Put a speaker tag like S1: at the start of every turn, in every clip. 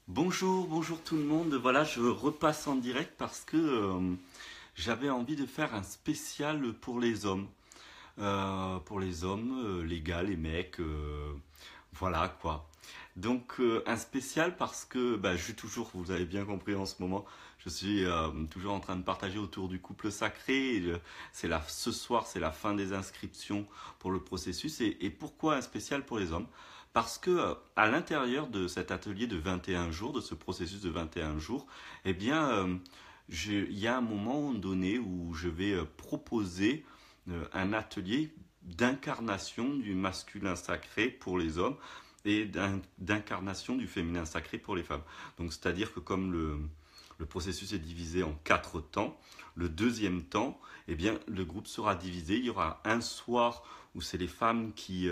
S1: Bonjour, bonjour tout le monde. Voilà, je repasse en direct parce que j'avais envie de faire un spécial pour les hommes. Les gars, les mecs, voilà quoi. Donc un spécial parce que je suis toujours, vous avez bien compris en ce moment, je suis toujours en train de partager autour du couple sacré. Ce soir, c'est la fin des inscriptions pour le processus. Et pourquoi un spécial pour les hommes? Parce que à l'intérieur de cet atelier de 21 jours, de ce processus de 21 jours, eh bien, il y a un moment donné où je vais proposer un atelier d'incarnation du masculin sacré pour les hommes et d'incarnation du féminin sacré pour les femmes. Donc c'est-à-dire que comme le processus est divisé en 4 temps, le deuxième temps, eh bien, le groupe sera divisé. Il y aura un soir où c'est les femmes qui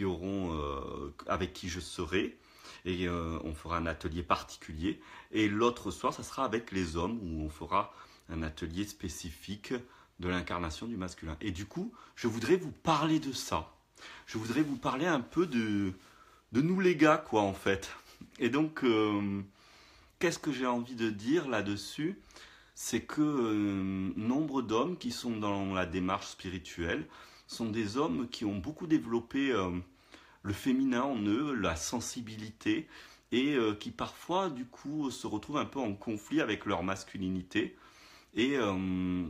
S1: auront, avec qui je serai, et on fera un atelier particulier. Et l'autre soir, ça sera avec les hommes où on fera un atelier spécifique de l'incarnation du masculin. Et du coup, je voudrais vous parler de ça. Je voudrais vous parler un peu de nous les gars, quoi, en fait. Et donc, qu'est-ce que j'ai envie de dire là-dessus? C'est que nombre d'hommes qui sont dans la démarche spirituelle sont des hommes qui ont beaucoup développé le féminin en eux, la sensibilité, et qui parfois, du coup, se retrouvent un peu en conflit avec leur masculinité. Et, euh,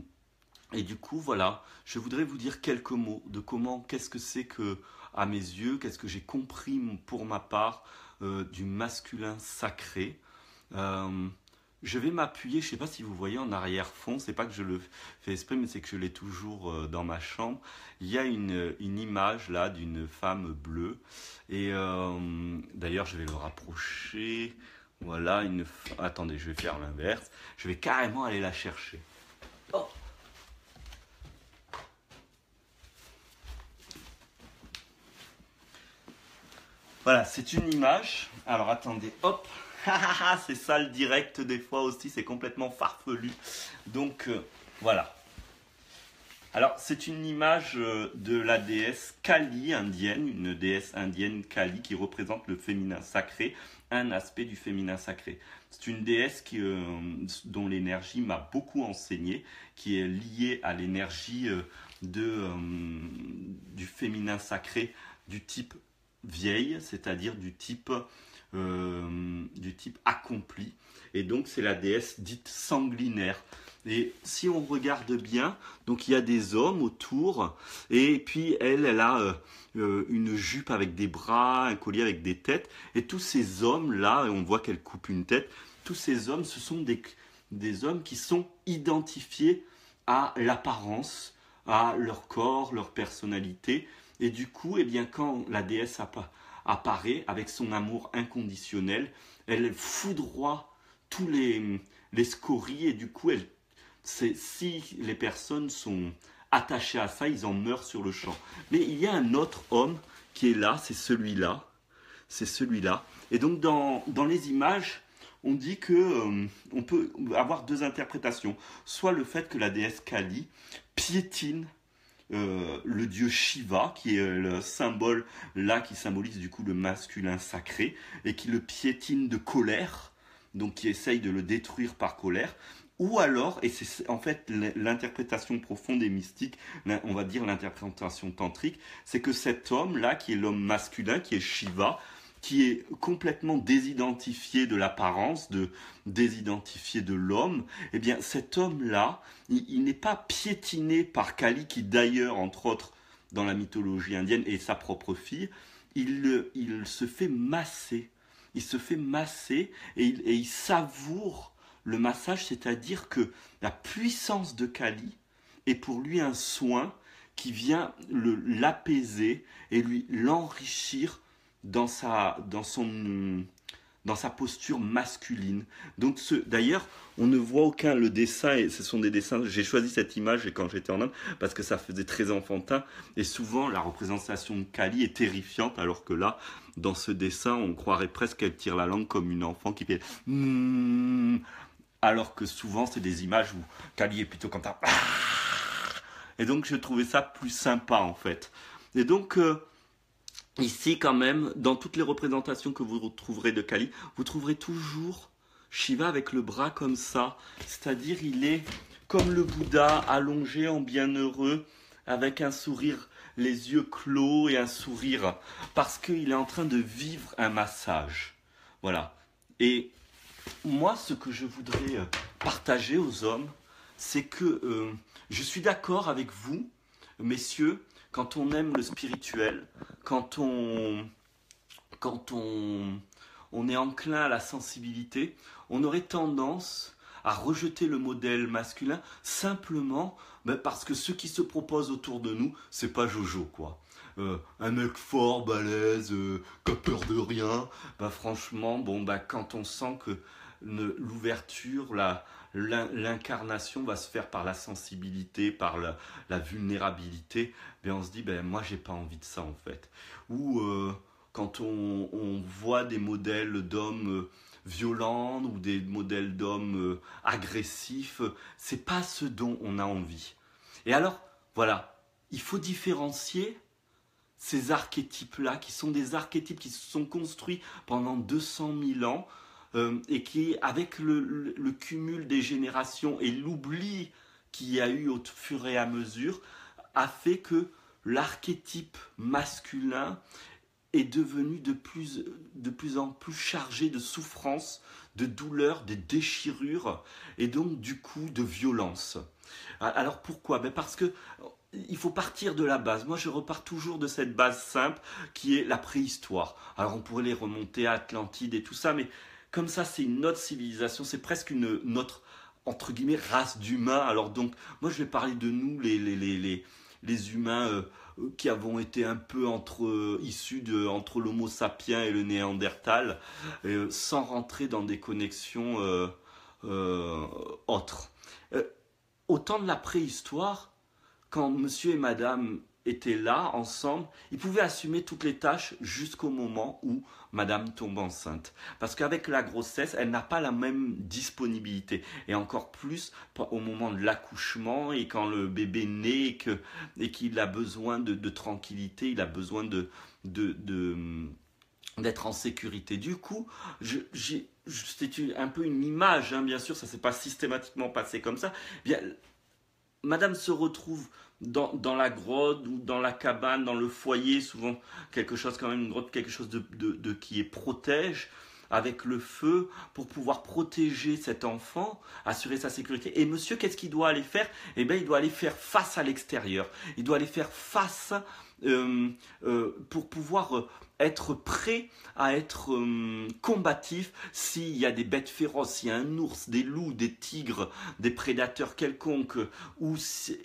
S1: et du coup, voilà, je voudrais vous dire quelques mots de comment, qu'est-ce que c'est que, à mes yeux, qu'est-ce que j'ai compris pour ma part du masculin sacré. Euh, je vais m'appuyer, je ne sais pas si vous voyez en arrière-fond, c'est pas que je le fais exprès, mais c'est que je l'ai toujours dans ma chambre. Il y a une image là d'une femme bleue, et d'ailleurs je vais le rapprocher. Voilà, attendez, je vais faire l'inverse. Je vais carrément aller la chercher. Oh. Voilà, c'est une image. Alors attendez, hop. C'est ça le direct des fois aussi, c'est complètement farfelu. Donc voilà. Alors c'est une image de la déesse Kali indienne, une déesse indienne Kali qui représente le féminin sacré, un aspect du féminin sacré. C'est une déesse dont l'énergie m'a beaucoup enseigné, qui est liée à l'énergie du féminin sacré du type vieille, c'est-à-dire du type accompli. Et donc c'est la déesse dite sanguinaire. Et si on regarde bien, donc il y a des hommes autour, et puis elle a une jupe avec des bras, un collier avec des têtes, et tous ces hommes-là, on voit qu'elle coupe une tête, tous ces hommes, ce sont des hommes qui sont identifiés à l'apparence, à leur corps, leur personnalité, et du coup, eh bien, quand la déesse apparaît avec son amour inconditionnel, elle foudroie tous les scories, et du coup, si les personnes sont attachées à ça, ils en meurent sur le champ. Mais il y a un autre homme qui est là, c'est celui-là. C'est celui-là. Et donc dans les images, on dit que on peut avoir deux interprétations. Soit le fait que la déesse Kali piétine le dieu Shiva, qui est le symbole là, qui symbolise du coup le masculin sacré, et qui le piétine de colère, donc qui essaye de le détruire par colère. Ou alors, et c'est en fait l'interprétation profonde et mystique, on va dire l'interprétation tantrique, c'est que cet homme-là, qui est l'homme masculin, qui est Shiva, qui est complètement désidentifié de l'apparence, désidentifié de l'homme, eh bien cet homme-là, il n'est pas piétiné par Kali, qui d'ailleurs, entre autres, dans la mythologie indienne, est sa propre fille, il se fait masser. Il se fait masser et il savoure le massage, c'est-à-dire que la puissance de Kali est pour lui un soin qui vient l'apaiser et lui l'enrichir dans sa posture masculine. Donc d'ailleurs, on ne voit aucun le dessin, et ce sont des dessins. J'ai choisi cette image quand j'étais en Inde parce que ça faisait très enfantin, et souvent la représentation de Kali est terrifiante, alors que là, dans ce dessin, on croirait presque qu'elle tire la langue comme une enfant qui fait alors que souvent c'est des images où Kali est plutôt comme ça. Et donc je trouvais ça plus sympa en fait. Et donc ici quand même, dans toutes les représentations que vous trouverez de Kali, vous trouverez toujours Shiva avec le bras comme ça, c'est-à-dire il est comme le Bouddha, allongé en bienheureux, avec un sourire, les yeux clos et un sourire, parce qu'il est en train de vivre un massage. Voilà. Et moi, ce que je voudrais partager aux hommes, c'est que je suis d'accord avec vous, messieurs, quand on aime le spirituel, quand on, quand on est enclin à la sensibilité, on aurait tendance à rejeter le modèle masculin simplement parce que ceux qui se proposent autour de nous, c'est pas Jojo quoi. Un mec fort, balèze, qui a peur de rien, franchement, quand on sent que l'ouverture, l'incarnation va se faire par la sensibilité, par la vulnérabilité, on se dit, moi j'ai pas envie de ça en fait. Ou quand on voit des modèles d'hommes violents ou des modèles d'hommes agressifs, c'est pas ce dont on a envie. Et alors, voilà, il faut différencier ces archétypes-là, qui sont des archétypes qui se sont construits pendant 200 000 ans, et qui, avec le cumul des générations et l'oubli qu'il y a eu au fur et à mesure, a fait que l'archétype masculin est devenu de plus en plus chargé de souffrance, de douleur, de déchirures, et donc du coup de violence. Alors pourquoi ? Parce que il faut partir de la base. Moi, je repars toujours de cette base simple qui est la préhistoire. Alors, on pourrait les remonter à Atlantide et tout ça, mais comme ça, c'est une autre civilisation, c'est presque notre, entre guillemets, race d'humains. Alors donc, moi, je vais parler de nous, les humains qui avons été un peu issus entre l'Homo sapiens et le Néandertal, sans rentrer dans des connexions autres. Au temps de la préhistoire, quand monsieur et madame étaient là, ensemble, ils pouvaient assumer toutes les tâches jusqu'au moment où madame tombe enceinte. Parce qu'avec la grossesse, elle n'a pas la même disponibilité. Et encore plus au moment de l'accouchement et quand le bébé naît et qu'il a besoin de tranquillité, il a besoin d'être en sécurité. Du coup, c'est un peu une image, hein, bien sûr, ça ne s'est pas systématiquement passé comme ça. Bien, madame se retrouve dans la grotte ou dans la cabane, dans le foyer, souvent quelque chose quand même, une grotte, quelque chose qui est protège, avec le feu, pour pouvoir protéger cet enfant, assurer sa sécurité. Et monsieur, qu'est-ce qu'il doit aller faire ? Il doit aller faire face à l'extérieur. Il doit aller faire face pour pouvoir être prêt à être combatif s'il y a des bêtes féroces, s'il y a un ours, des loups, des tigres, des prédateurs quelconques.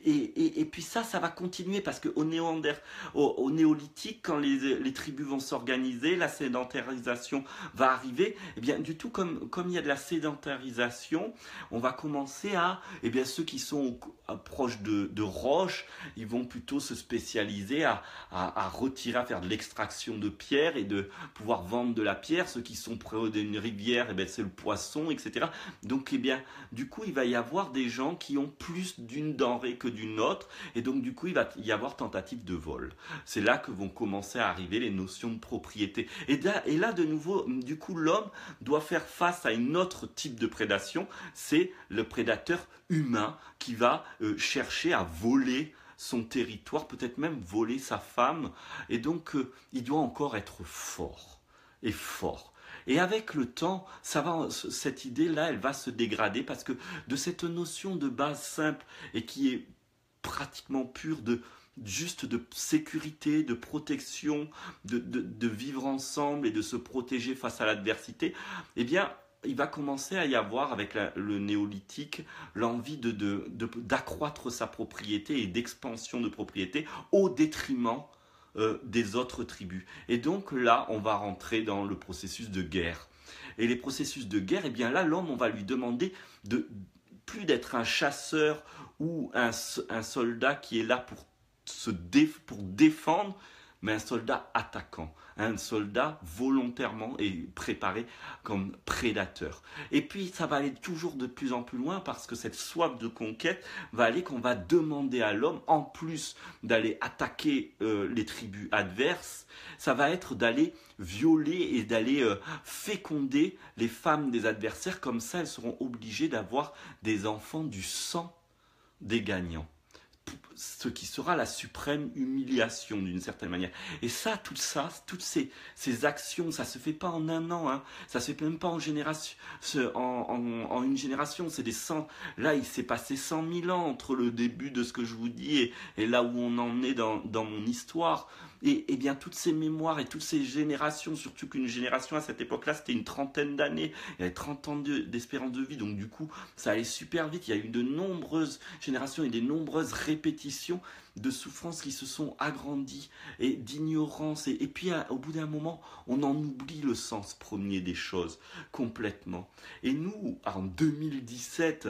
S1: Et puis ça va continuer parce qu'au au néolithique, quand les tribus vont s'organiser, la sédentarisation va arriver. Et bien, du tout, comme il y a de la sédentarisation, on va commencer à, ceux qui sont proches de roches, ils vont plutôt se spécialiser à retirer, à faire de l'extraction de pierre et de pouvoir vendre de la pierre. Ceux qui sont près d'une rivière, c'est le poisson, etc. Donc, du coup, il va y avoir des gens qui ont plus d'une denrée que d'une autre, et donc du coup, il va y avoir tentative de vol. C'est là que vont commencer à arriver les notions de propriété. Et là, de nouveau, du coup, l'homme doit faire face à un autre type de prédation, c'est le prédateur humain qui va chercher à voler son territoire, peut-être même voler sa femme, et donc il doit encore être fort, et fort. Et avec le temps, cette idée-là, elle va se dégrader, parce que de cette notion de base simple, et qui est pratiquement pure juste de sécurité, de protection, de vivre ensemble et de se protéger face à l'adversité, il va commencer à y avoir, avec le néolithique, l'envie d'accroître sa propriété et d'expansion de propriété au détriment des autres tribus. Et donc là, on va rentrer dans le processus de guerre. Et les processus de guerre, là, l'homme, on va lui demander plus d'être un chasseur ou un soldat qui est là pour défendre, mais un soldat attaquant, un soldat volontairement et préparé comme prédateur. Et puis ça va aller toujours de plus en plus loin parce que cette soif de conquête va aller qu'on va demander à l'homme, en plus d'aller attaquer les tribus adverses, ça va être d'aller violer et d'aller féconder les femmes des adversaires, comme ça elles seront obligées d'avoir des enfants du sang des gagnants. Ce qui sera la suprême humiliation d'une certaine manière. Et ça, tout ça, toutes ces actions, ça se fait pas en un an, hein. Ça se fait même pas en génération, en une génération. C'est des 100. Là, il s'est passé 100 000 ans entre le début de ce que je vous dis et là où on en est dans mon histoire. Et bien toutes ces mémoires et toutes ces générations, surtout qu'une génération à cette époque-là, c'était une trentaine d'années, il y avait 30 ans d'espérance de vie, donc du coup, ça allait super vite. Il y a eu de nombreuses générations et des nombreuses répétitions de souffrances qui se sont agrandies et d'ignorance. Et puis, au bout d'un moment, on en oublie le sens premier des choses complètement. Et nous, en 2017,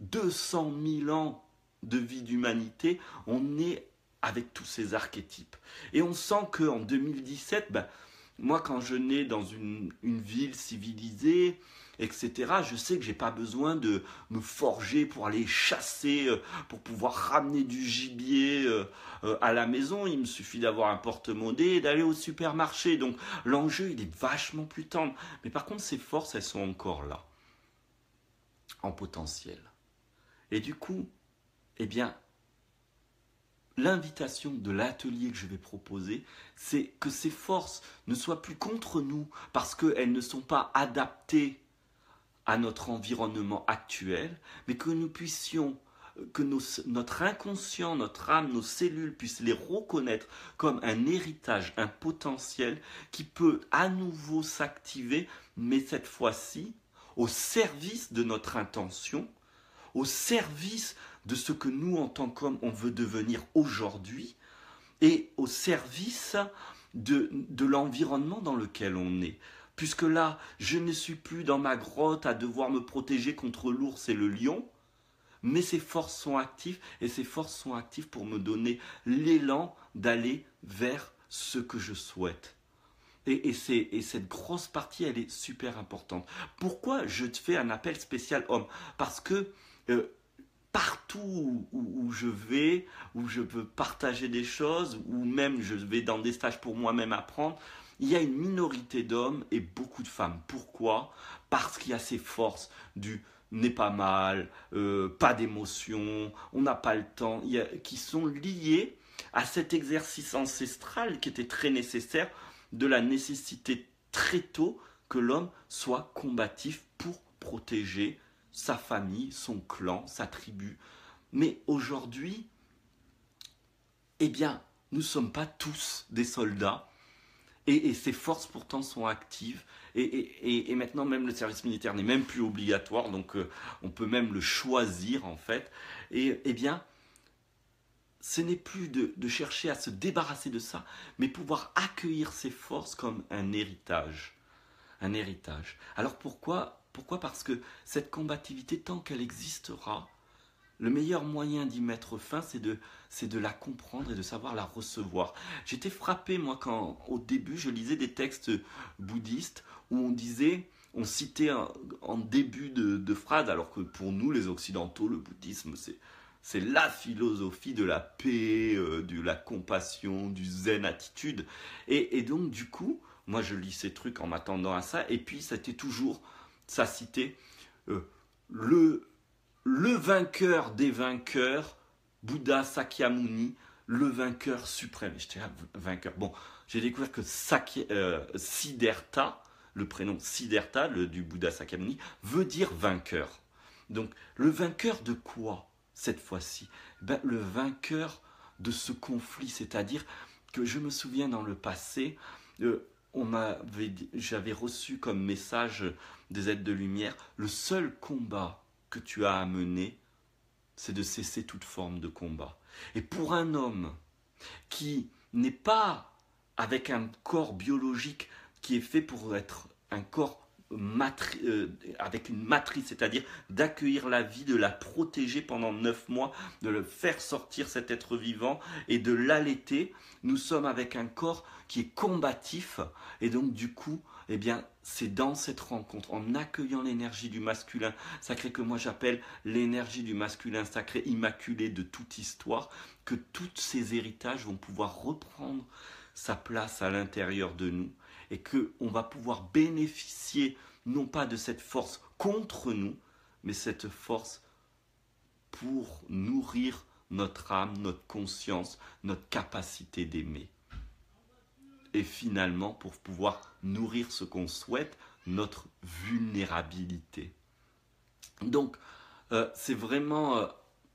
S1: 200 000 ans de vie d'humanité, on est avec tous ces archétypes. Et on sent qu'en 2017, moi quand je nais dans une ville civilisée, etc., je sais que j'ai pas besoin de me forger pour aller chasser, pour pouvoir ramener du gibier à la maison. Il me suffit d'avoir un porte-monnaie et d'aller au supermarché. Donc l'enjeu, il est vachement plus tendre. Mais par contre, ces forces, elles sont encore là, en potentiel. Et du coup, eh bien, l'invitation de l'atelier que je vais proposer, c'est que ces forces ne soient plus contre nous parce qu'elles ne sont pas adaptées à notre environnement actuel, mais que nous puissions, que notre inconscient, notre âme, nos cellules puissent les reconnaître comme un héritage, un potentiel qui peut à nouveau s'activer, mais cette fois-ci au service de notre intention, au service de ce que nous, en tant qu'hommes, on veut devenir aujourd'hui, et au service de l'environnement dans lequel on est. Puisque là, je ne suis plus dans ma grotte à devoir me protéger contre l'ours et le lion, mais ces forces sont actives, et ces forces sont actives pour me donner l'élan d'aller vers ce que je souhaite. Et cette grosse partie, elle est super importante. Pourquoi je te fais un appel spécial homme? Parce que partout où je vais, où je peux partager des choses, ou même je vais dans des stages pour moi-même apprendre, il y a une minorité d'hommes et beaucoup de femmes. Pourquoi? Parce qu'il y a ces forces du n'est pas mal, pas d'émotion, on n'a pas le temps, qui sont liées à cet exercice ancestral qui était très nécessaire, de la nécessité très tôt que l'homme soit combatif pour protéger sa famille, son clan, sa tribu. Mais aujourd'hui, eh bien, nous ne sommes pas tous des soldats. Et ces forces pourtant sont actives. Et maintenant, même le service militaire n'est même plus obligatoire. Donc, on peut même le choisir, en fait. Et eh bien, ce n'est plus de chercher à se débarrasser de ça, mais pouvoir accueillir ces forces comme un héritage. Un héritage. Alors pourquoi? Parce que cette combativité, tant qu'elle existera, le meilleur moyen d'y mettre fin, c'est de la comprendre et de savoir la recevoir. J'étais frappé, moi, quand au début, je lisais des textes bouddhistes où on citait en début de phrase, alors que pour nous, les Occidentaux, le bouddhisme, c'est la philosophie de la paix, de la compassion, du zen attitude. Et donc, du coup, moi, je lis ces trucs en m'attendant à ça. Et puis, c'était toujours, ça citait le vainqueur des vainqueurs, Bouddha Sakyamuni, le vainqueur suprême. Et j'étais là, vainqueur. Bon, j'ai découvert que Siddhartha, le prénom Siddhartha, du Bouddha Sakyamuni, veut dire vainqueur. Donc, le vainqueur de quoi, cette fois-ci? Le vainqueur de ce conflit, c'est-à-dire que je me souviens dans le passé, j'avais reçu comme message des êtres de lumière, le seul combat que tu as à mener, c'est de cesser toute forme de combat. Et pour un homme qui n'est pas avec un corps biologique qui est fait pour être un corps avec une matrice, c'est-à-dire d'accueillir la vie, de la protéger pendant 9 mois, de le faire sortir cet être vivant et de l'allaiter. Nous sommes avec un corps qui est combatif et donc du coup, eh bien, c'est dans cette rencontre, en accueillant l'énergie du masculin sacré que moi j'appelle l'énergie du masculin sacré immaculé de toute histoire, que tous ces héritages vont pouvoir reprendre sa place à l'intérieur de nous et qu'on va pouvoir bénéficier non pas de cette force contre nous, mais cette force pour nourrir notre âme, notre conscience, notre capacité d'aimer. Et finalement, pour pouvoir nourrir ce qu'on souhaite, notre vulnérabilité. Donc, c'est vraiment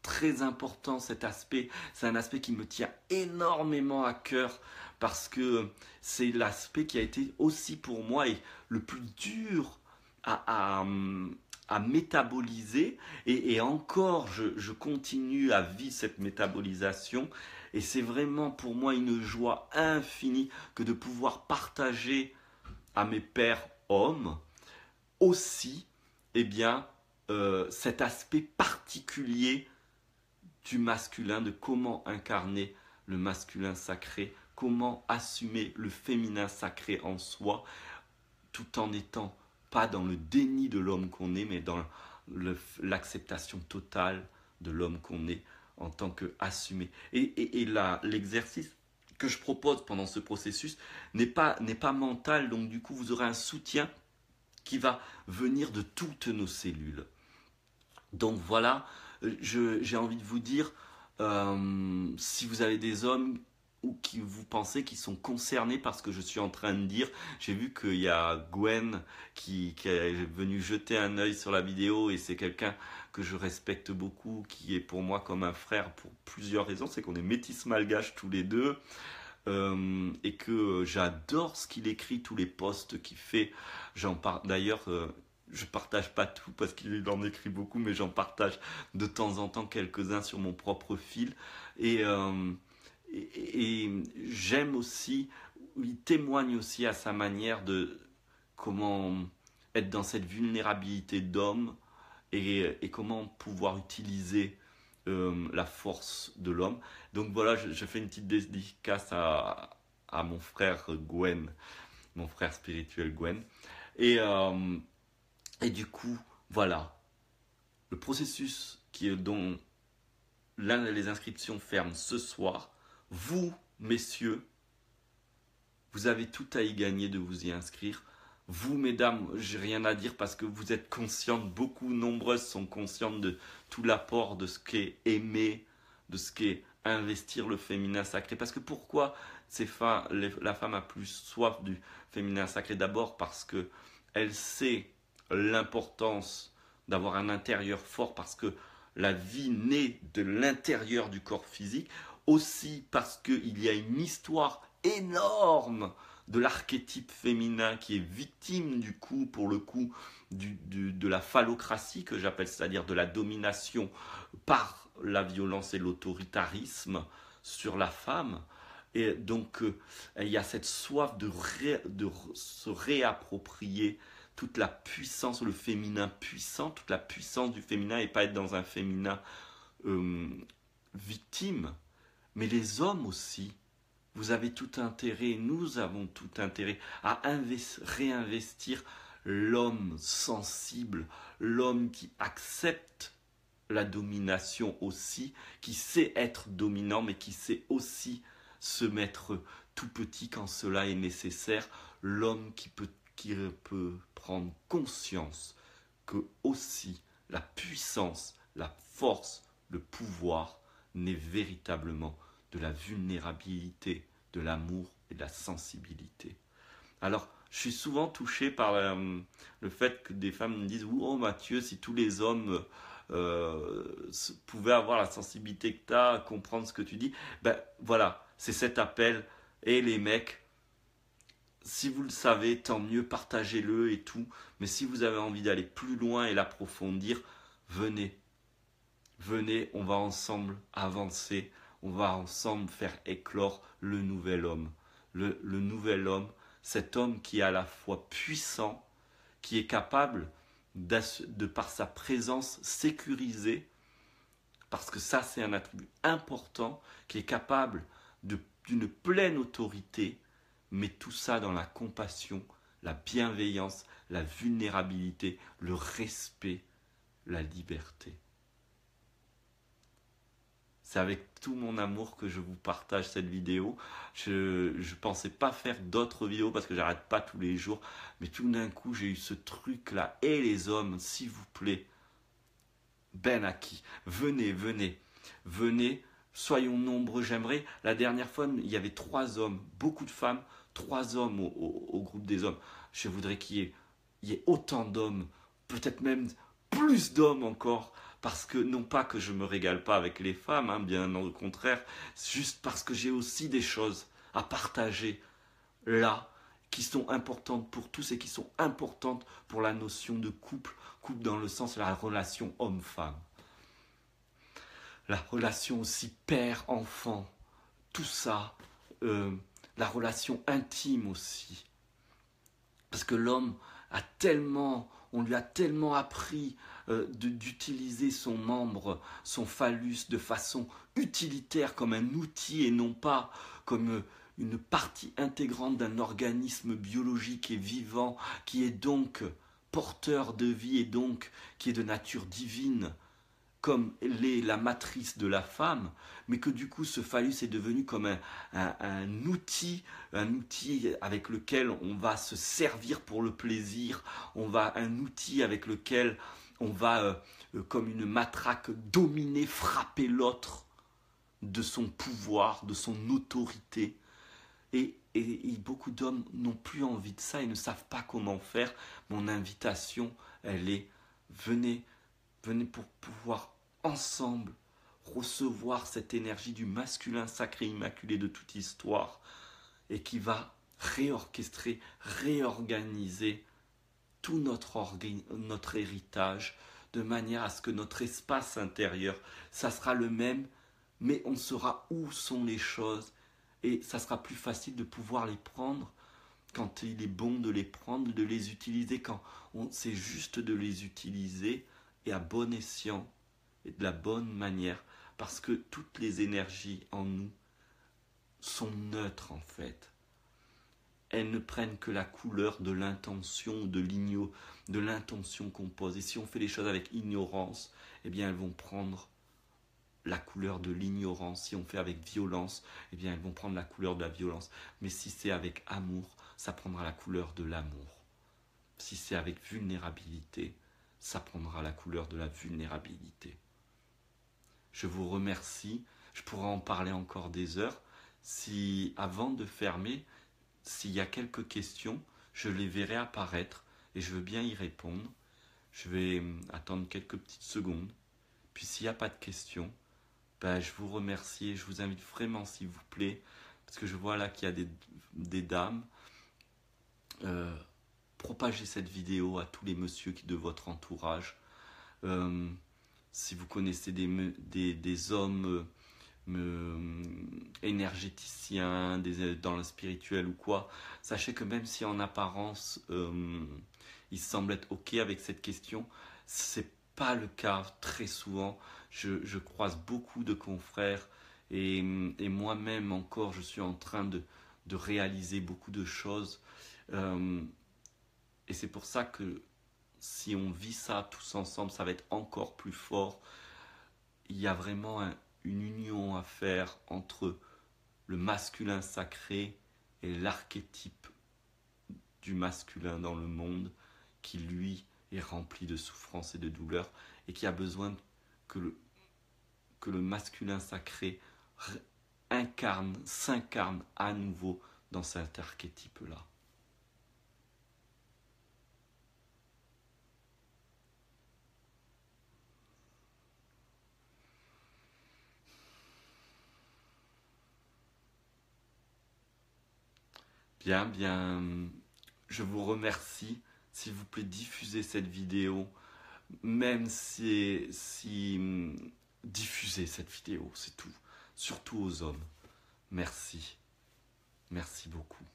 S1: très important cet aspect. C'est un aspect qui me tient énormément à cœur parce que c'est l'aspect qui a été aussi pour moi le plus dur à métaboliser. Et encore, je continue à vivre cette métabolisation. Et c'est vraiment pour moi une joie infinie que de pouvoir partager à mes pères hommes aussi, eh bien, cet aspect particulier du masculin, de comment incarner le masculin sacré, comment assumer le féminin sacré en soi, tout en n'étant pas dans le déni de l'homme qu'on est, mais dans l'acceptation totale de l'homme qu'on est en tant qu'assumé. Et là, l'exercice que je propose pendant ce processus n'est pas mental, donc du coup vous aurez un soutien qui va venir de toutes nos cellules. Donc voilà, j'ai envie de vous dire, si vous avez des hommes ou qui vous pensez qui sont concernés par ce que je suis en train de dire, j'ai vu qu'il y a Gwen qui est venu jeter un œil sur la vidéo et c'est quelqu'un que je respecte beaucoup, qui est pour moi comme un frère pour plusieurs raisons, c'est qu'on est métis malgaches tous les deux. Et que j'adore ce qu'il écrit, tous les posts qu'il fait. J'en parle d'ailleurs, je partage pas tout parce qu'il en écrit beaucoup, mais j'en partage de temps en temps quelques-uns sur mon propre fil. Et j'aime aussi, il témoigne aussi à sa manière de comment être dans cette vulnérabilité d'homme et comment pouvoir utiliser la force de l'homme. Donc voilà, je fais une petite dédicace à mon frère Gwen, mon frère spirituel Gwen. Et du coup, voilà, le processus dont les inscriptions ferment ce soir, vous, messieurs, vous avez tout à y gagner de vous y inscrire. Vous, mesdames, j'ai rien à dire parce que vous êtes conscientes, beaucoup, nombreuses sont conscientes de tout l'apport de ce qu'est aimer, de ce qu'est investir le féminin sacré. Parce que pourquoi la femme a plus soif du féminin sacré? D'abord parce qu'elle sait l'importance d'avoir un intérieur fort, parce que la vie naît de l'intérieur du corps physique. Aussi parce qu'il y a une histoire énorme de l'archétype féminin qui est victime du coup, pour le coup, de la phallocratie que j'appelle, c'est-à-dire de la domination par la violence et l'autoritarisme sur la femme. Et donc il y a cette soif de se réapproprier toute la puissance, le féminin puissant, toute la puissance du féminin, et pas être dans un féminin victime. Mais les hommes aussi, vous avez tout intérêt, nous avons tout intérêt à réinvestir l'homme sensible, l'homme qui accepte la domination aussi, qui sait être dominant, mais qui sait aussi se mettre tout petit quand cela est nécessaire, l'homme qui peut prendre conscience que aussi la puissance, la force, le pouvoir naît véritablement de la vulnérabilité, de l'amour et de la sensibilité. Alors, je suis souvent touché par le fait que des femmes me disent « Oh Mathieu, si tous les hommes pouvaient avoir la sensibilité que tu as, comprendre ce que tu dis », ben voilà, c'est cet appel. Et les mecs, si vous le savez, tant mieux, partagez-le et tout. Mais si vous avez envie d'aller plus loin et l'approfondir, venez. Venez, on va ensemble avancer. On va ensemble faire éclore le nouvel homme. Le nouvel homme, cet homme qui est à la fois puissant, qui est capable de par sa présence sécurisée, parce que ça c'est un attribut important, qui est capable d'une pleine autorité, mais tout ça dans la compassion, la bienveillance, la vulnérabilité, le respect, la liberté. C'est avec tout mon amour que je vous partage cette vidéo. Je ne pensais pas faire d'autres vidéos parce que j'arrête pas tous les jours. Mais tout d'un coup, j'ai eu ce truc-là. Et les hommes, s'il vous plaît, Ben Aki, venez, venez, venez, soyons nombreux. J'aimerais, la dernière fois, il y avait 3 hommes, beaucoup de femmes, 3 hommes au groupe des hommes. Je voudrais qu'il y ait autant d'hommes, peut-être même plus d'hommes encore. Parce que, non pas que je me régale pas avec les femmes, hein, bien au contraire, juste parce que j'ai aussi des choses à partager là, qui sont importantes pour tous et qui sont importantes pour la notion de couple, couple dans le sens de la relation homme-femme. La relation aussi père-enfant, tout ça, la relation intime aussi. Parce que l'homme a tellement, on lui a tellement appris d'utiliser son membre, son phallus de façon utilitaire comme un outil et non pas comme une partie intégrante d'un organisme biologique et vivant qui est donc porteur de vie et donc qui est de nature divine comme l'est la matrice de la femme, mais que du coup ce phallus est devenu comme un outil avec lequel on va se servir pour le plaisir, un outil avec lequel on va, comme une matraque, dominer, frapper l'autre de son pouvoir, de son autorité. Et beaucoup d'hommes n'ont plus envie de ça et ne savent pas comment faire. Mon invitation, elle est, venez pour pouvoir ensemble recevoir cette énergie du masculin sacré immaculé de toute histoire et qui va réorchestrer, réorganiser tout notre héritage de manière à ce que notre espace intérieur, ça sera le même, mais on saura où sont les choses et ça sera plus facile de pouvoir les prendre quand il est bon de les prendre, de les utiliser, quand c'est juste de les utiliser et à bon escient et de la bonne manière, parce que toutes les énergies en nous sont neutres en fait. Elles ne prennent que la couleur de l'intention, de l'intention qu'on pose. Et si on fait les choses avec ignorance, eh bien elles vont prendre la couleur de l'ignorance. Si on fait avec violence, eh bien elles vont prendre la couleur de la violence. Mais si c'est avec amour, ça prendra la couleur de l'amour. Si c'est avec vulnérabilité, ça prendra la couleur de la vulnérabilité. Je vous remercie. Je pourrais en parler encore des heures. Si, avant de fermer, s'il y a quelques questions, je les verrai apparaître et je veux bien y répondre. Je vais attendre quelques petites secondes. Puis s'il n'y a pas de questions, je vous remercie et je vous invite vraiment, s'il vous plaît, parce que je vois là qu'il y a des dames, propagez cette vidéo à tous les messieurs de votre entourage. Si vous connaissez des hommes énergéticiens, dans le spirituel ou quoi, sachez que même si en apparence ils semblent être ok avec cette question, c'est pas le cas très souvent. Je croise beaucoup de confrères et moi-même encore je suis en train de réaliser beaucoup de choses et c'est pour ça que si on vit ça tous ensemble, ça va être encore plus fort. Il y a vraiment une union à faire entre le masculin sacré et l'archétype du masculin dans le monde qui, lui, est rempli de souffrance et de douleur et qui a besoin que le masculin sacré s'incarne à nouveau dans cet archétype-là. Bien, je vous remercie. S'il vous plaît, diffusez cette vidéo. Même diffusez cette vidéo, c'est tout. Surtout aux hommes. Merci. Merci beaucoup.